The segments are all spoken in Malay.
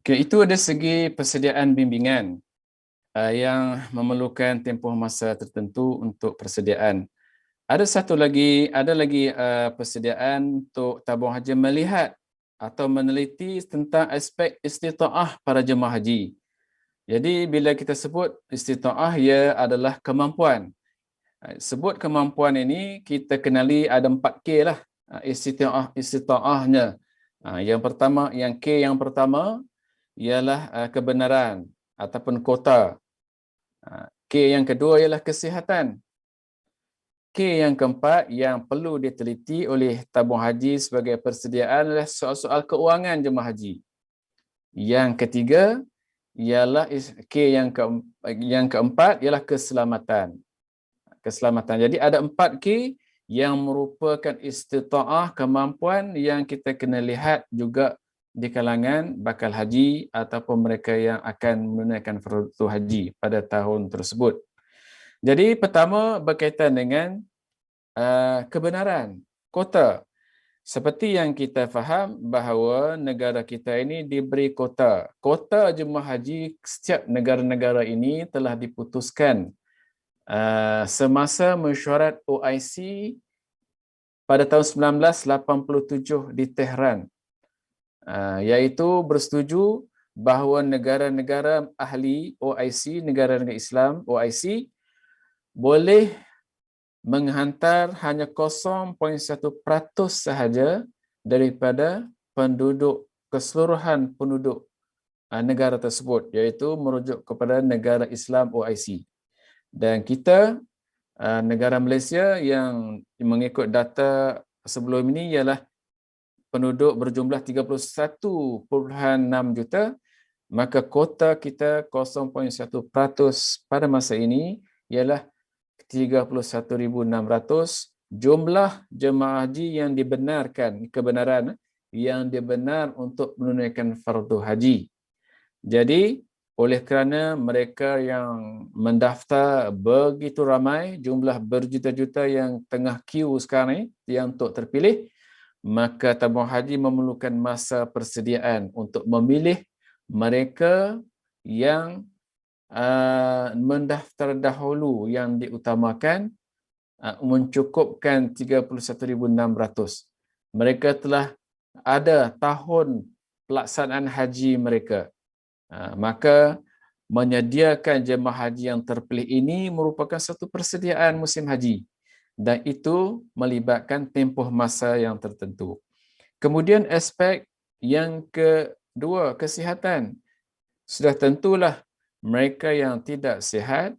Itu ada segi persediaan bimbingan yang memerlukan tempoh masa tertentu untuk persediaan. Ada lagi persediaan untuk tabung haji melihat atau meneliti tentang aspek istitaah para jemaah haji. Jadi bila kita sebut istitaah, ia adalah kemampuan. Sebut kemampuan ini, kita kenali ada 4K lah istitaahnya. Yang pertama ialah kebenaran ataupun kota. K yang kedua ialah kesihatan. K yang keempat yang perlu diteliti oleh tabung haji sebagai persediaan adalah soal-soal keuangan jemaah haji. Yang ketiga ialah yang keempat ialah keselamatan. Jadi ada 4K yang merupakan istitaah, kemampuan yang kita kena lihat juga di kalangan bakal haji ataupun mereka yang akan menunaikan fardu haji pada tahun tersebut. Jadi pertama berkaitan dengan kebenaran, kota. Seperti yang kita faham bahawa negara kita ini diberi kota. Kota jemaah haji setiap negara-negara ini telah diputuskan semasa mesyuarat OIC pada tahun 1987 di Tehran, iaitu bersetuju bahawa negara-negara ahli OIC, negara-negara Islam OIC, boleh menghantar hanya 0.1% sahaja daripada keseluruhan penduduk negara tersebut, iaitu merujuk kepada negara Islam OIC. Dan kita, negara Malaysia yang mengikut data sebelum ini ialah penduduk berjumlah 31.6 juta, maka kota kita 0.1% pada masa ini ialah 31.600 jumlah jemaah haji yang kebenaran yang dibenar untuk menunaikan fardu haji. Jadi, oleh kerana mereka yang mendaftar begitu ramai, jumlah berjuta-juta yang tengah queue sekarang yang untuk terpilih, maka tabung haji memerlukan masa persediaan untuk memilih mereka yang mendaftar dahulu yang diutamakan mencukupkan 31.600. Mereka telah ada tahun pelaksanaan haji mereka. Maka menyediakan jemaah haji yang terpilih ini merupakan satu persediaan musim haji, dan itu melibatkan tempoh masa yang tertentu. Kemudian aspek yang kedua, kesihatan. Sudah tentulah mereka yang tidak sihat,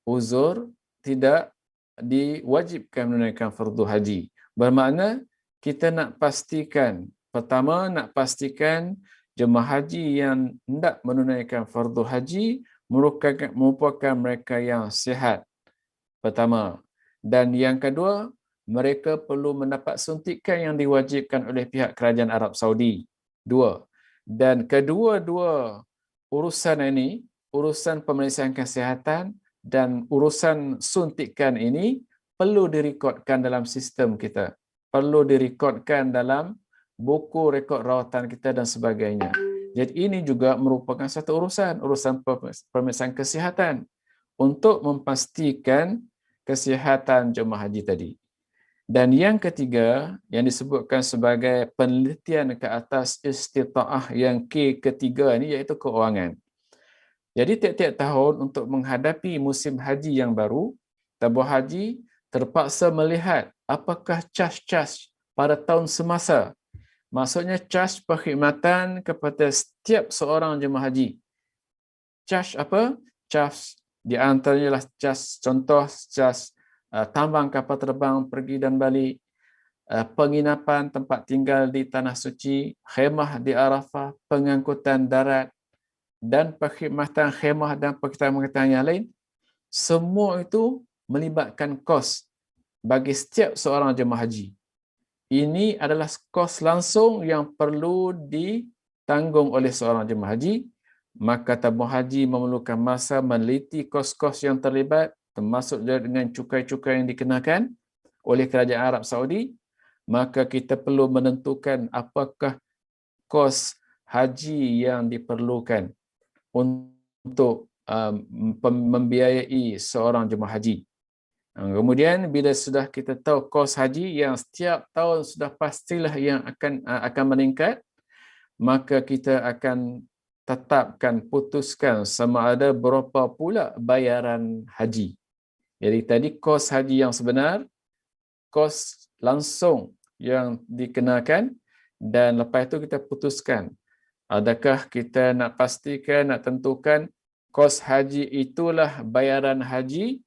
uzur, tidak diwajibkan menunaikan fardu haji. Bermakna kita nak pastikan, pertama nak pastikan jemaah haji yang hendak menunaikan fardu haji merupakan mereka yang sihat, pertama. Dan yang kedua, mereka perlu mendapat suntikan yang diwajibkan oleh pihak kerajaan Arab Saudi. Dua. Dan kedua-dua urusan ini, urusan pemeriksaan kesihatan dan urusan suntikan ini perlu direkodkan dalam sistem kita. Perlu direkodkan dalam buku rekod rawatan kita dan sebagainya. Jadi ini juga merupakan satu urusan pemeriksaan kesihatan untuk memastikan kesihatan jemaah haji tadi. Dan yang ketiga, yang disebutkan sebagai penelitian ke atas istitaah yang ketiga ini, iaitu keuangan. Jadi tiap-tiap tahun untuk menghadapi musim haji yang baru, tabung haji terpaksa melihat apakah cas-cas pada tahun semasa. Maksudnya cas perkhidmatan kepada setiap seorang jemaah haji. Cas apa? Cas di antaranya adalah cas, contoh cas tambang kapal terbang pergi dan balik, penginapan tempat tinggal di Tanah Suci, khemah di Arafah, pengangkutan darat, dan perkhidmatan khemah dan perkhidmatan yang lain. Semua itu melibatkan kos bagi setiap seorang jemaah haji. Ini adalah kos langsung yang perlu ditanggung oleh seorang jemaah haji. Maka tabung haji memerlukan masa meneliti kos-kos yang terlibat, termasuk dengan cukai-cukai yang dikenakan oleh kerajaan Arab Saudi. Maka kita perlu menentukan apakah kos haji yang diperlukan untuk membiayai seorang jemaah haji. Kemudian bila sudah kita tahu kos haji yang setiap tahun sudah pastilah yang akan meningkat, maka kita akan tetapkan, putuskan sama ada berapa pula bayaran haji. Jadi tadi kos haji yang sebenar, kos langsung yang dikenakan, dan lepas itu kita putuskan adakah kita nak pastikan, nak tentukan kos haji itulah bayaran haji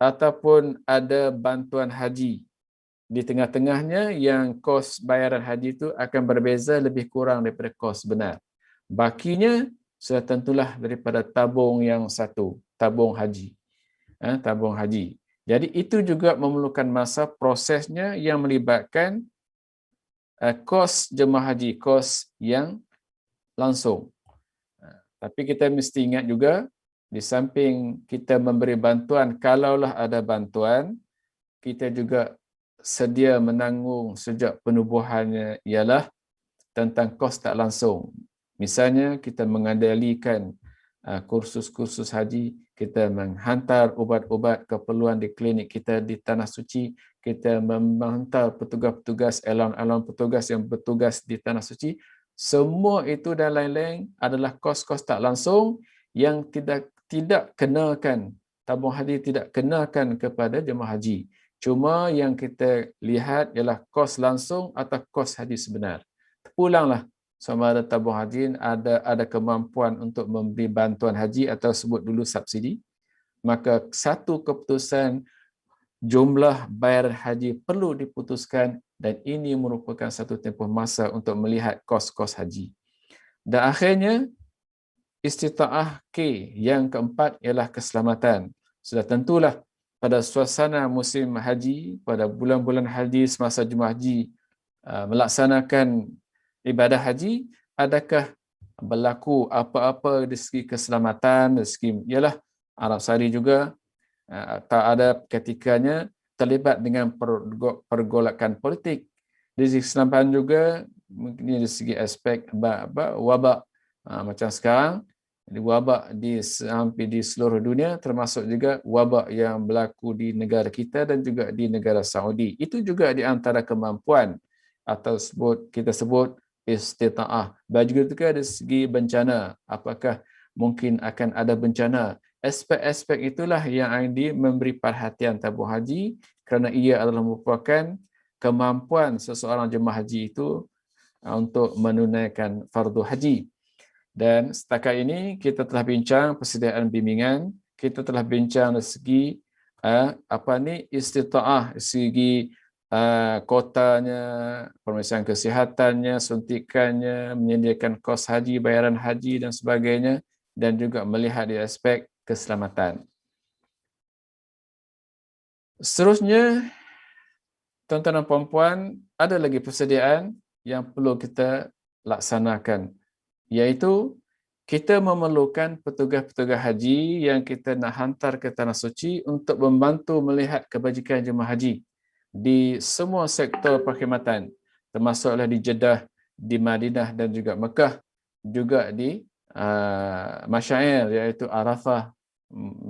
ataupun ada bantuan haji di tengah-tengahnya yang kos bayaran haji itu akan berbeza lebih kurang daripada kos benar. Bakinya sudah tentulah daripada tabung yang satu, tabung haji. Tabung haji. Jadi itu juga memerlukan masa prosesnya yang melibatkan kos jemaah haji, kos yang langsung. Tapi kita mesti ingat juga, di samping kita memberi bantuan, kalaulah ada bantuan, kita juga sedia menanggung sejak penubuhannya ialah tentang kos tak langsung. Misalnya kita mengandalikan kursus-kursus haji, kita menghantar ubat-ubat keperluan di klinik kita di Tanah Suci, kita menghantar petugas-petugas, elon-elon petugas yang bertugas di Tanah Suci. Semua itu dan lain-lain adalah kos-kos tak langsung yang tidak kenakan, tabung haji tidak kenakan kepada jemaah haji. Cuma yang kita lihat ialah kos langsung atau kos haji sebenar. Terpulanglah sama ada tabung haji ada kemampuan untuk memberi bantuan haji atau sebut dulu subsidi. Maka satu keputusan jumlah bayaran haji perlu diputuskan, dan ini merupakan satu tempoh masa untuk melihat kos-kos haji. Dan akhirnya, istita'ah K yang keempat ialah keselamatan. Sudah tentulah pada suasana musim haji, pada bulan-bulan haji semasa jemaah haji melaksanakan ibadah haji, adakah berlaku apa-apa dari segi keselamatan, dari segi ialah Arab Saudi juga tak ada ketikanya terlibat dengan pergolakan politik. Dari segi keselamatan juga, mungkin dari segi aspek wabak macam sekarang, wabak hampir di seluruh dunia, termasuk juga wabak yang berlaku di negara kita dan juga di negara Saudi. Itu juga di antara kemampuan atau kita sebut istita'ah. Juga dari segi bencana, apakah mungkin akan ada bencana. Aspek-aspek itulah yang memberi perhatian tabung haji, kerana ia adalah merupakan kemampuan seseorang jemaah haji itu untuk menunaikan fardu haji. Dan setakat ini kita telah bincang persediaan bimbingan, kita telah bincang dari segi istita'ah, segi kotanya, pemeriksaan kesihatannya, suntikannya, menyediakan kos haji, bayaran haji dan sebagainya, dan juga melihat di aspek keselamatan. Seterusnya, tuan-tuan dan puan-puan, ada lagi persediaan yang perlu kita laksanakan, iaitu kita memerlukan petugas-petugas haji yang kita nak hantar ke Tanah Suci untuk membantu melihat kebajikan jemaah haji di semua sektor perkhidmatan, termasuklah di Jeddah, di Madinah dan juga Mekah, juga di Masyair, iaitu Arafah,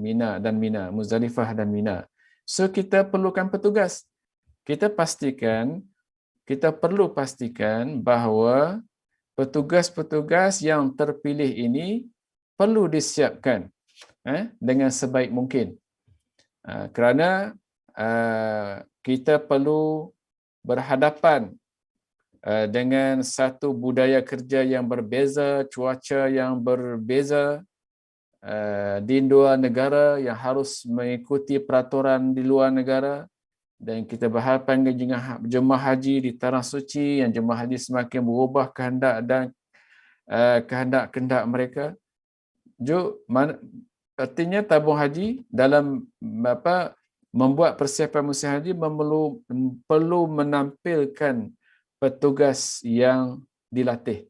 Mina, Muzdalifah dan Mina. So kita perlukan petugas. Kita perlu pastikan bahawa petugas-petugas yang terpilih ini perlu disiapkan dengan sebaik mungkin. Kerana kita perlu berhadapan dengan satu budaya kerja yang berbeza, cuaca yang berbeza di luar negara yang harus mengikuti peraturan di luar negara, dan kita berhadapan dengan jemaah haji di Tanah Suci yang jemaah haji semakin berubah kehendak dan kehendak-kehendak mereka. Artinya tabung haji dalam membuat persiapan musim haji perlu menampilkan petugas yang dilatih,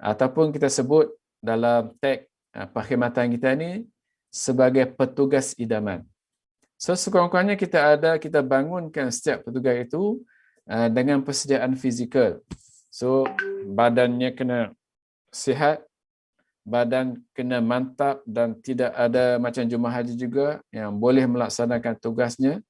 ataupun kita sebut dalam tag perkhidmatan kita ni sebagai petugas idaman. So sekurang-kurangnya kita bangunkan setiap petugas itu dengan persediaan fizikal. So badannya kena sihat, badan kena mantap dan tidak ada macam jemaah haji juga yang boleh melaksanakan tugasnya.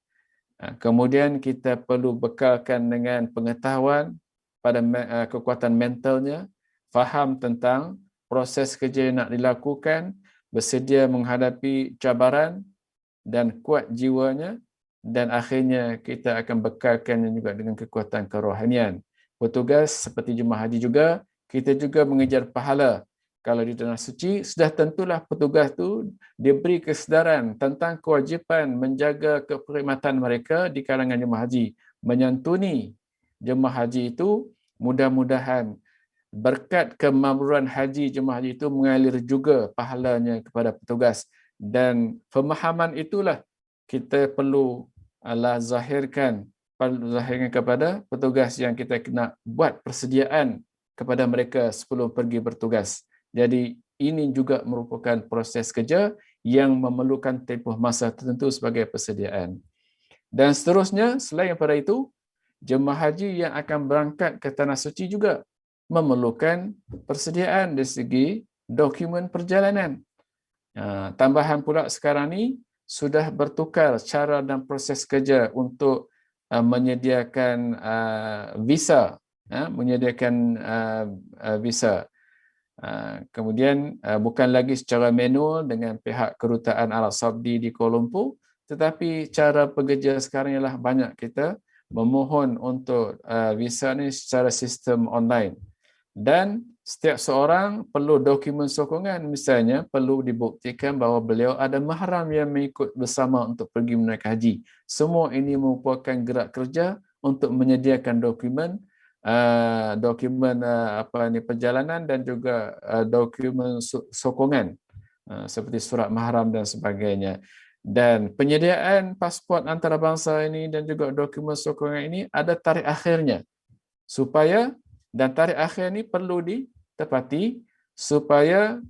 Kemudian kita perlu bekalkan dengan pengetahuan pada kekuatan mentalnya, faham tentang proses kerja yang nak dilakukan, bersedia menghadapi cabaran dan kuat jiwanya, dan akhirnya kita akan bekalkannya juga dengan kekuatan kerohanian. Petugas seperti jemaah haji juga, kita juga mengejar pahala. Kalau di tanah suci, sudah tentulah petugas tu diberi kesedaran tentang kewajipan menjaga keperkhidmatan mereka di kalangan jemaah haji. Menyantuni jemaah haji itu, mudah-mudahan berkat kemabruran haji jemaah haji itu mengalir juga pahalanya kepada petugas. Dan pemahaman itulah kita perlu zahirkan kepada petugas yang kita kena buat persediaan kepada mereka sebelum pergi bertugas. Jadi ini juga merupakan proses kerja yang memerlukan tempoh masa tertentu sebagai persediaan. Dan seterusnya, selain daripada itu, jemaah haji yang akan berangkat ke Tanah Suci juga memerlukan persediaan dari segi dokumen perjalanan. Tambahan pula sekarang ni sudah bertukar cara dan proses kerja untuk menyediakan visa, visa. Kemudian bukan lagi secara manual dengan pihak kedutaan Arab Saudi di Kuala Lumpur, tetapi cara pekerja sekarang ialah banyak kita memohon untuk visa ni secara sistem online. Dan setiap seorang perlu dokumen sokongan, misalnya perlu dibuktikan bahawa beliau ada mahram yang mengikut bersama untuk pergi menunaikan haji. Semua ini merupakan gerak kerja untuk menyediakan dokumen perjalanan dan juga dokumen sokongan seperti surat mahram dan sebagainya. Dan penyediaan pasport antarabangsa ini dan juga dokumen sokongan ini ada tarikh akhirnya, dan tarikh akhir ini perlu ditepati supaya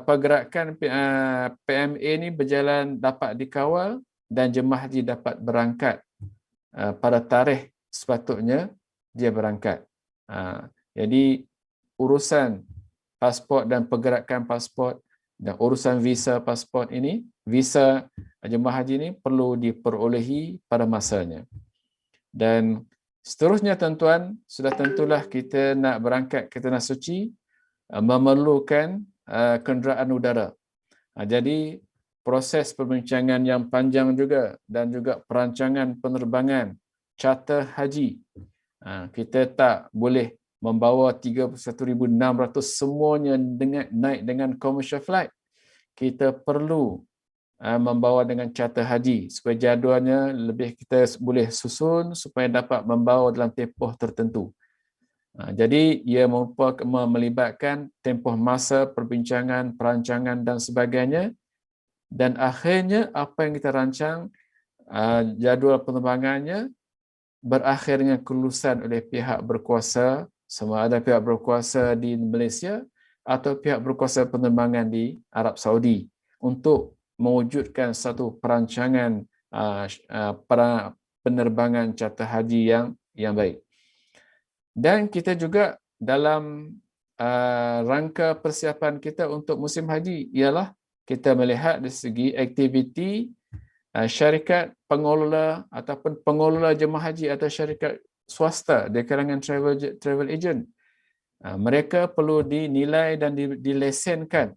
pergerakan PMA ini berjalan dapat dikawal dan jemaah haji dapat berangkat pada tarikh sepatutnya dia berangkat. Jadi urusan pasport dan pergerakan pasport dan urusan visa pasport ini, visa jemaah haji ini perlu diperolehi pada masanya. Dan seterusnya tuan-tuan, sudah tentulah kita nak berangkat ke Tanah Suci memerlukan kenderaan udara. Jadi proses perbincangan yang panjang juga dan juga perancangan penerbangan charter haji. Kita tak boleh membawa 31,600 semuanya naik dengan commercial flight. Kita perlu membawa dengan charter haji supaya jadualnya lebih kita boleh susun supaya dapat membawa dalam tempoh tertentu. Jadi ia melibatkan tempoh masa perbincangan, perancangan dan sebagainya, dan akhirnya apa yang kita rancang jadual penerbangannya berakhir dengan kelulusan oleh pihak berkuasa, sama ada pihak berkuasa di Malaysia atau pihak berkuasa penerbangan di Arab Saudi, untuk mewujudkan satu perancangan penerbangan charter haji yang baik. Dan kita juga dalam rangka persiapan kita untuk musim haji ialah kita melihat dari segi aktiviti syarikat pengelola ataupun pengelola jemaah haji atau syarikat swasta di kalangan travel agent. Mereka perlu dinilai dan dilesenkan.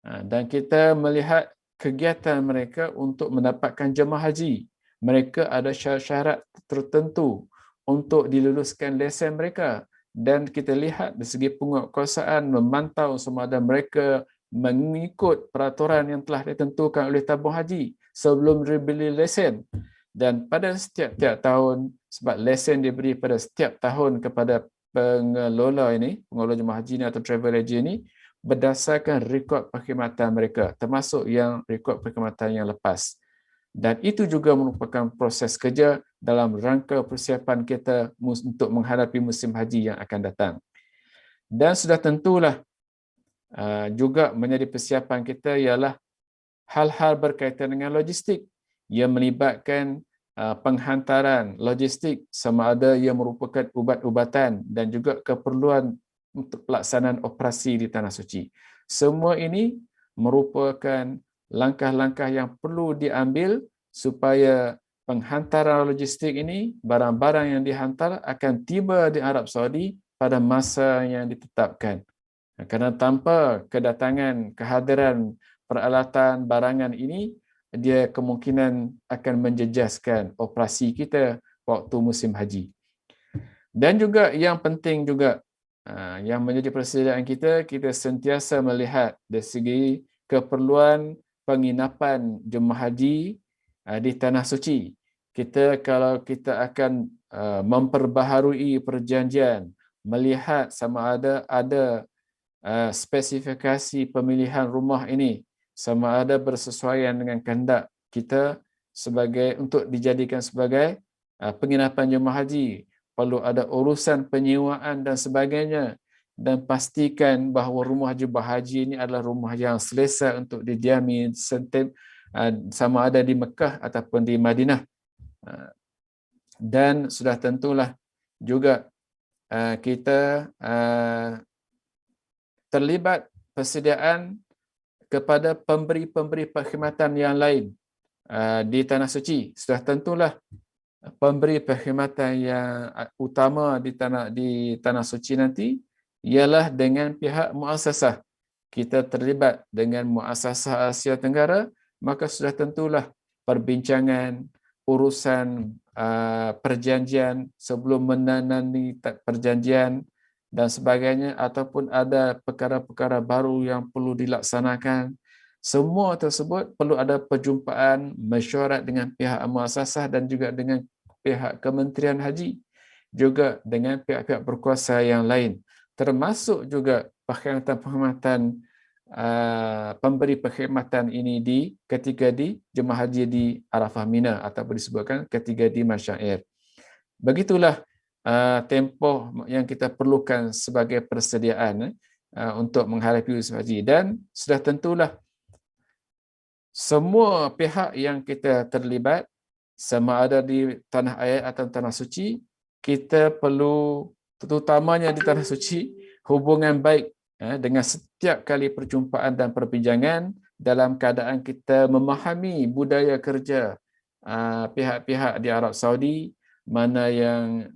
Dan kita melihat kegiatan mereka untuk mendapatkan jemaah haji. Mereka ada syarat-syarat tertentu untuk diluluskan lesen mereka. Dan kita lihat dari segi penguatkuasaan memantau sama ada mereka mengikut peraturan yang telah ditentukan oleh tabung haji sebelum dibeli lesen. Dan pada setiap tahun, sebab lesen diberi pada setiap tahun kepada pengelola jemaah haji ini atau travel agent ini, berdasarkan rekod perkhidmatan mereka, termasuk yang rekod perkhidmatan yang lepas. Dan itu juga merupakan proses kerja dalam rangka persiapan kita untuk menghadapi musim haji yang akan datang. Dan sudah tentulah juga menjadi persiapan kita ialah hal-hal berkaitan dengan logistik yang melibatkan penghantaran logistik, sama ada ia merupakan ubat-ubatan dan juga keperluan untuk pelaksanaan operasi di Tanah Suci. Semua ini merupakan langkah-langkah yang perlu diambil supaya penghantaran logistik ini, barang-barang yang dihantar akan tiba di Arab Saudi pada masa yang ditetapkan. Kerana tanpa kedatangan, kehadiran peralatan barangan ini, dia kemungkinan akan menjejaskan operasi kita waktu musim haji. Dan juga yang penting juga, yang menjadi persediaan kita, kita sentiasa melihat dari segi keperluan penginapan jemaah haji di Tanah Suci. Kalau kita akan memperbaharui perjanjian, melihat sama ada spesifikasi pemilihan rumah ini sama ada bersesuaian dengan kehendak kita untuk dijadikan sebagai penginapan jemaah haji. Perlu ada urusan penyewaan dan sebagainya, dan pastikan bahawa rumah jemaah haji ini adalah rumah yang selesa untuk didiami, sama ada di Mekah ataupun di Madinah. Dan sudah tentulah juga kita terlibat persediaan kepada pemberi-pemberi perkhidmatan yang lain di Tanah Suci. Sudah tentulah pemberi perkhidmatan yang utama di Tanah Suci nanti ialah dengan pihak muassasah. Kita terlibat dengan muassasah Asia Tenggara, maka sudah tentulah perbincangan, urusan perjanjian sebelum menandatangani perjanjian dan sebagainya, ataupun ada perkara-perkara baru yang perlu dilaksanakan. Semua tersebut perlu ada perjumpaan mesyuarat dengan pihak muassasah dan juga dengan pihak Kementerian Haji, juga dengan pihak-pihak berkuasa yang lain, termasuk juga perkhidmatan pemberi perkhidmatan ini ketika di jemaah haji di Arafah Mina, ataupun disebutkan ketika di Masyair. Begitulah tempoh yang kita perlukan sebagai persediaan untuk menghadapi musim haji. Dan sudah tentulah semua pihak yang kita terlibat, sama ada di tanah air atau tanah suci, kita perlu, terutamanya di tanah suci, hubungan baik dengan setiap kali perjumpaan dan perbincangan, dalam keadaan kita memahami budaya kerja pihak-pihak di Arab Saudi, mana yang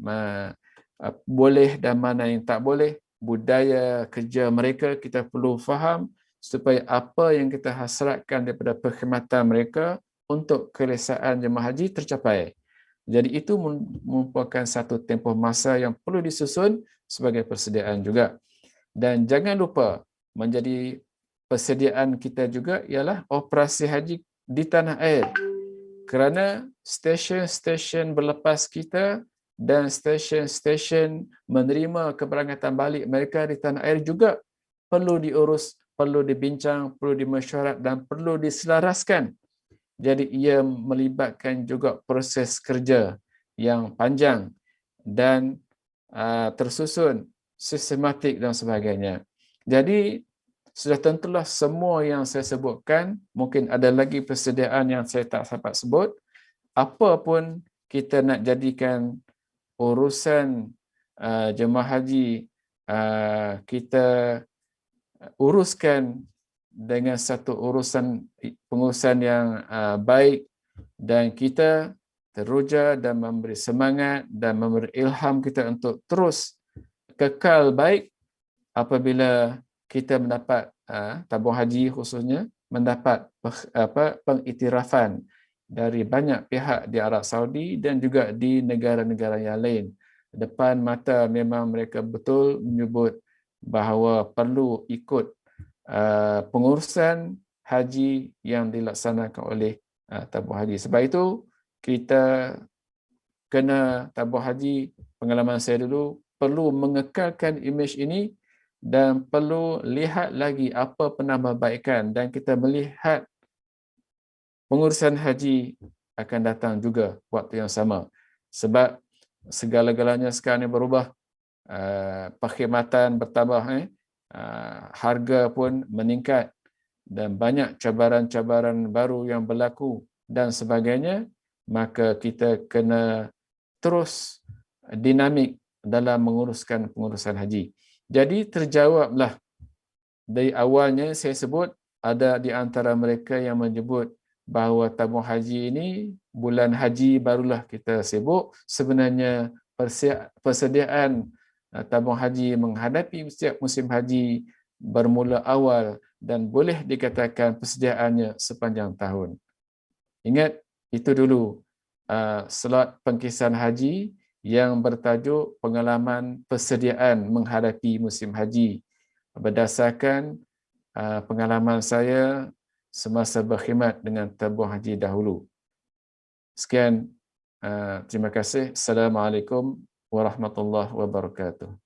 boleh dan mana yang tak boleh. Budaya kerja mereka kita perlu faham, supaya apa yang kita hasratkan daripada perkhidmatan mereka untuk kelesaan jemaah haji tercapai. Jadi itu merupakan satu tempoh masa yang perlu disusun sebagai persediaan juga. Dan jangan lupa, menjadi persediaan kita juga ialah operasi haji di tanah air. Kerana stesen-stesen berlepas kita dan stesen-stesen menerima keberangkatan balik mereka di tanah air juga perlu diurus, perlu dibincang, perlu dimesyuarat dan perlu diselaraskan. Jadi ia melibatkan juga proses kerja yang panjang dan tersusun, sistematik dan sebagainya. Jadi sudah tentulah semua yang saya sebutkan, mungkin ada lagi persediaan yang saya tak sempat sebut. Apa pun kita nak jadikan urusan jemaah haji, kita uruskan dengan satu pengurusan yang baik, dan kita teruja dan memberi semangat dan memberi ilham kita untuk terus kekal baik apabila kita mendapat tabung haji, khususnya mendapat pengiktirafan dari banyak pihak di Arab Saudi dan juga di negara-negara yang lain. Depan mata memang mereka betul menyebut bahawa perlu ikut pengurusan haji yang dilaksanakan oleh tabung haji. Sebab itu kita kena tabung haji, pengalaman saya dulu, perlu mengekalkan imej ini dan perlu lihat lagi apa penambahbaikan, dan kita melihat pengurusan haji akan datang juga waktu yang sama. Sebab segala-galanya sekarang ini berubah, perkhidmatan bertambah, harga pun meningkat dan banyak cabaran-cabaran baru yang berlaku dan sebagainya. maka kita kena terus dinamik dalam menguruskan pengurusan haji. Jadi terjawablah dari awalnya saya sebut, ada di antara mereka yang menyebut bahawa tabung haji ini bulan haji barulah kita sibuk. Sebenarnya persediaan tabung haji menghadapi setiap musim haji bermula awal dan boleh dikatakan persediaannya sepanjang tahun. Ingat, itu dulu slot pengkisahan haji yang bertajuk pengalaman persediaan menghadapi musim haji berdasarkan pengalaman saya semasa berkhidmat dengan tabung haji dahulu. Sekian, terima kasih. Assalamualaikum warahmatullahi wabarakatuh.